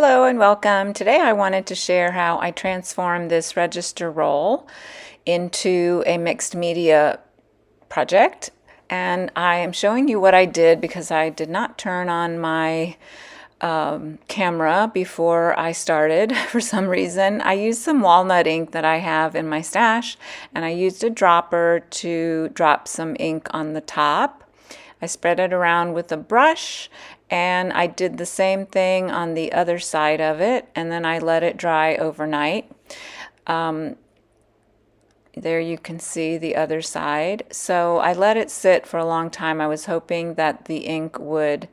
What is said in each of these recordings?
Hello and welcome. Today I wanted to share how I transformed this register roll into a mixed media project. And I am showing you what I did because I did not turn on my camera before I started for some reason. I used some walnut ink that I have in my stash, and I used a dropper to drop some ink on the top. I spread it around with a brush, and I did the same thing on the other side of it, and then I let it dry overnight. There you can see the other side. So I let it sit for a long time. I was hoping that the ink would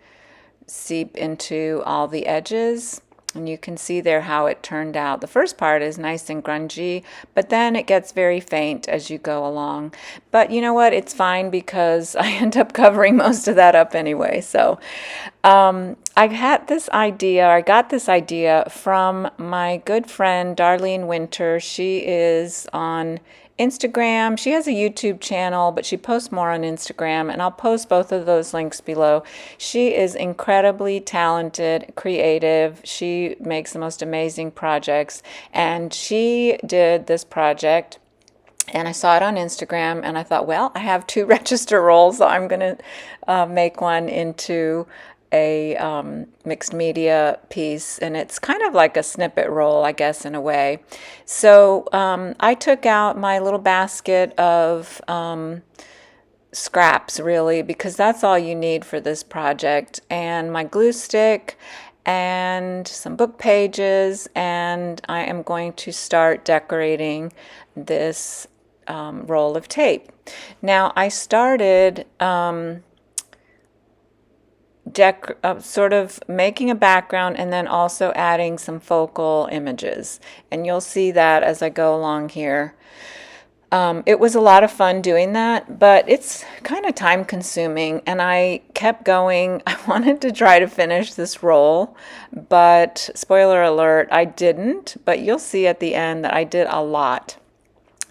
seep into all the edges, and you can see there how it turned out. The first part is nice and grungy, but then it gets very faint as you go along. But you know what? It's fine because I end up covering most of that up anyway. So I got this idea from my good friend Darlene Winter. She is on Instagram. She has a YouTube channel, but she posts more on Instagram, and I'll post both of those links below. She is incredibly talented, creative. She makes the most amazing projects, and she did this project. And I saw it on Instagram, and I thought, well, I have two register rolls, so I'm going to make one into a mixed media piece, and it's kind of like a snippet roll, I guess, in a way. So I took out my little basket of scraps, really, because that's all you need for this project, and my glue stick and some book pages, and I am going to start decorating this roll of tape. Now I started sort of making a background and then also adding some focal images, and you'll see that as I go along here. It was a lot of fun doing that, but it's kind of time consuming, and I kept going. I wanted to try to finish this roll, but spoiler alert, I didn't, but you'll see at the end that I did a lot.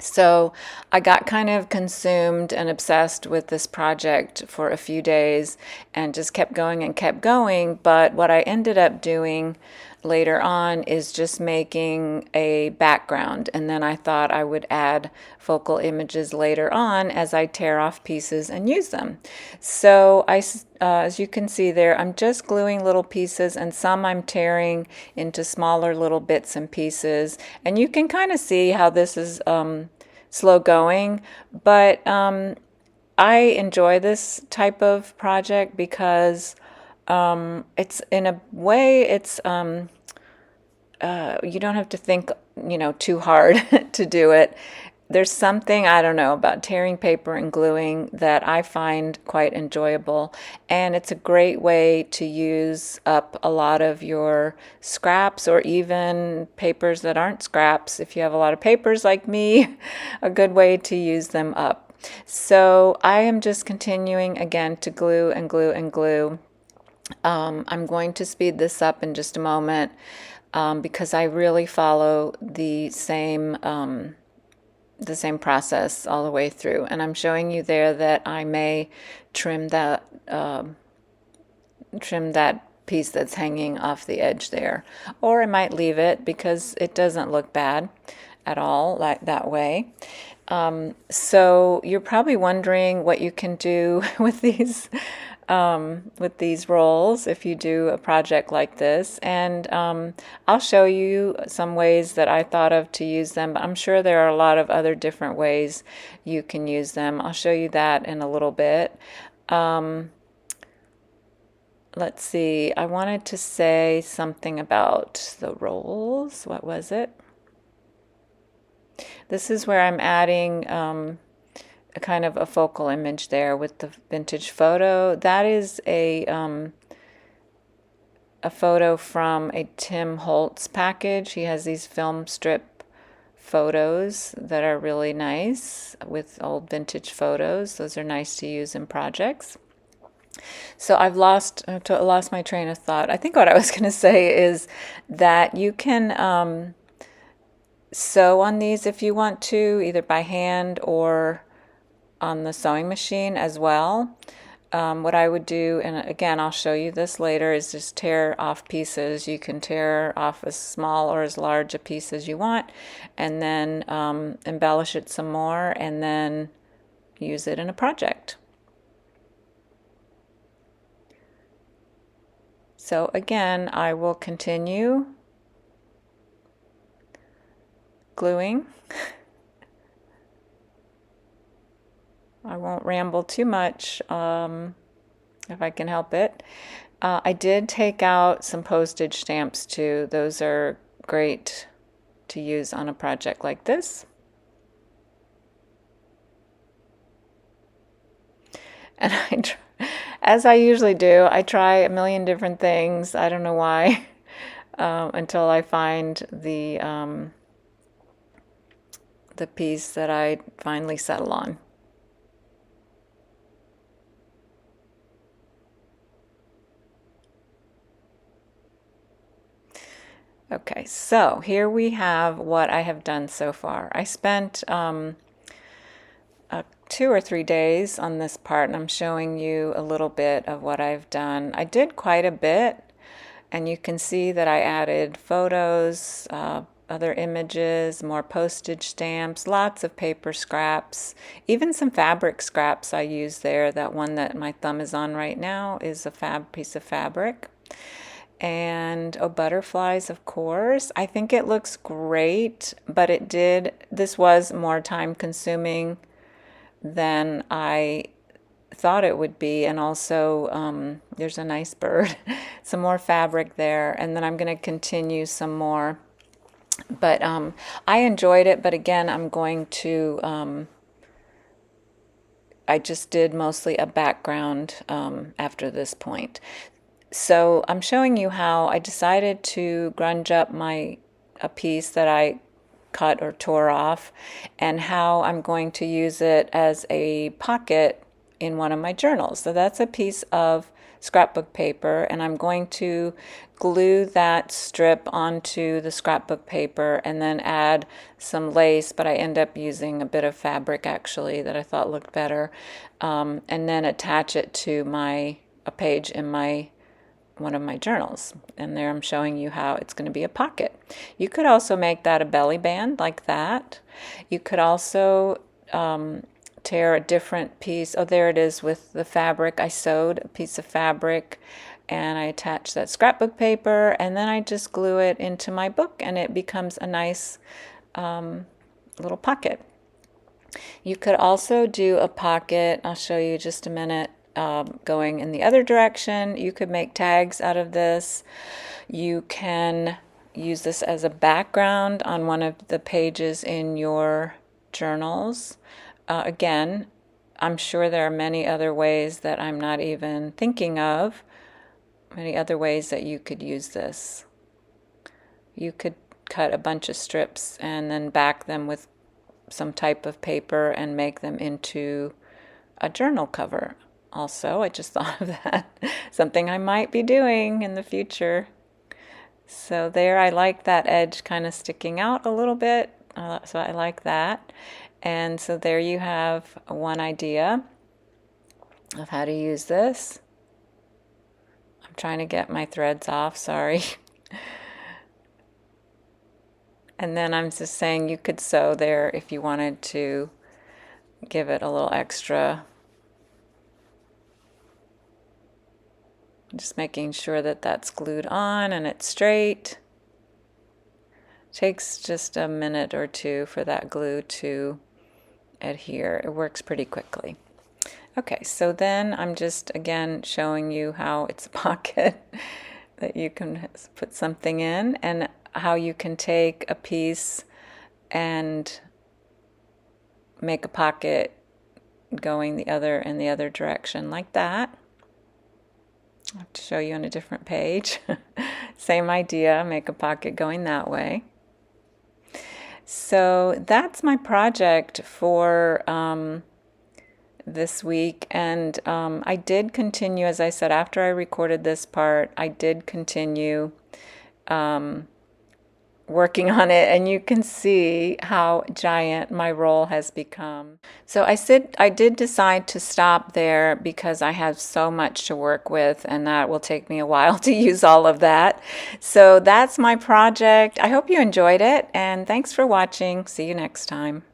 So I got kind of consumed and obsessed with this project for a few days and just kept going and kept going. But what I ended up doing later on is just making a background. And then I thought I would add focal images later on as I tear off pieces and use them. So as you can see there, I'm just gluing little pieces, and some I'm tearing into smaller little bits and pieces. And you can kind of see how this is slow going, but I enjoy this type of project because it's, in a way, it's you don't have to think, too hard to do it. There's something, I don't know, about tearing paper and gluing that I find quite enjoyable, and it's a great way to use up a lot of your scraps, or even papers that aren't scraps. If you have a lot of papers like me, a good way to use them up. So I am just continuing again to glue and glue and glue. I'm going to speed this up in just a moment because I really follow the same process all the way through, and I'm showing you there that I may trim that piece that's hanging off the edge there, or I might leave it because it doesn't look bad at all like that way. So you're probably wondering what you can do with these rolls if you do a project like this, and I'll show you some ways that I thought of to use them, but I'm sure there are a lot of other different ways you can use them. I'll show you that in a little bit. Let's see, I wanted to say something about the rolls. What was it? This is where I'm adding a kind of a focal image there with the vintage photo. That is a photo from a Tim Holtz package. He has these film strip photos that are really nice with old vintage photos. Those are nice to use in projects. So I've lost my train of thought. I think what I was going to say is that you can sew on these if you want to, either by hand or on the sewing machine as well. what I would do, and again, I'll show you this later, is just tear off pieces. You can tear off as small or as large a piece as you want, and then embellish it some more, and then use it in a project. So again, I will continue gluing. I won't ramble too much if I can help it. I did take out some postage stamps too. Those are great to use on a project like this. And as I usually do, I try a million different things. I don't know why, until I find the piece that I finally settle on. Okay, so here we have what I have done so far. I spent 2 or 3 days on this part, and I'm showing you a little bit of what I've done. I did quite a bit, and you can see that I added photos, other images, more postage stamps, lots of paper scraps, even some fabric scraps I used there. That one that my thumb is on right now is a piece of fabric. And butterflies, of course. I think it looks great, but this was more time consuming than I thought it would be. And also, there's a nice bird, some more fabric there, and then I'm going to continue some more. But I enjoyed it, but again, I'm going to, I just did mostly a background after this point. So I'm showing you how I decided to grunge up a piece that I cut or tore off, and how I'm going to use it as a pocket in one of my journals. So that's a piece of scrapbook paper, and I'm going to glue that strip onto the scrapbook paper and then add some lace, but I end up using a bit of fabric actually that I thought looked better, and then attach it to a page in one of my journals. And there I'm showing you how it's going to be a pocket. You could also make that a belly band like that. You could also tear a different piece. Oh, there it is with the fabric. I sewed a piece of fabric and I attached that scrapbook paper, and then I just glue it into my book, and it becomes a nice little pocket. You could also do a pocket, I'll show you just a minute, going in the other direction. You could make tags out of this. You can use this as a background on one of the pages in your journals. Again, I'm sure there are many other ways that I'm not even thinking of, many other ways that you could use this. You could cut a bunch of strips and then back them with some type of paper and make them into a journal cover. Also, I just thought of that, something I might be doing in the future. So there, I like that edge kind of sticking out a little bit, so I like that. And so there you have one idea of how to use this. I'm trying to get my threads off, sorry. And then I'm just saying you could sew there if you wanted to give it a little extra. Just making sure that that's glued on and it's straight. Takes just a minute or two for that glue to adhere. It works pretty quickly. Okay, so then I'm just again showing you how it's a pocket that you can put something in, and how you can take a piece and make a pocket going in the other direction like that. I have to show you on a different page. Same idea, make a pocket going that way. So that's my project for this week. And I did continue, as I said, after I recorded this part, I did continue working on it, and you can see how giant my roll has become. So I did decide to stop there because I have so much to work with, and that will take me a while to use all of that. So that's my project. I hope you enjoyed it, and thanks for watching. See you next time.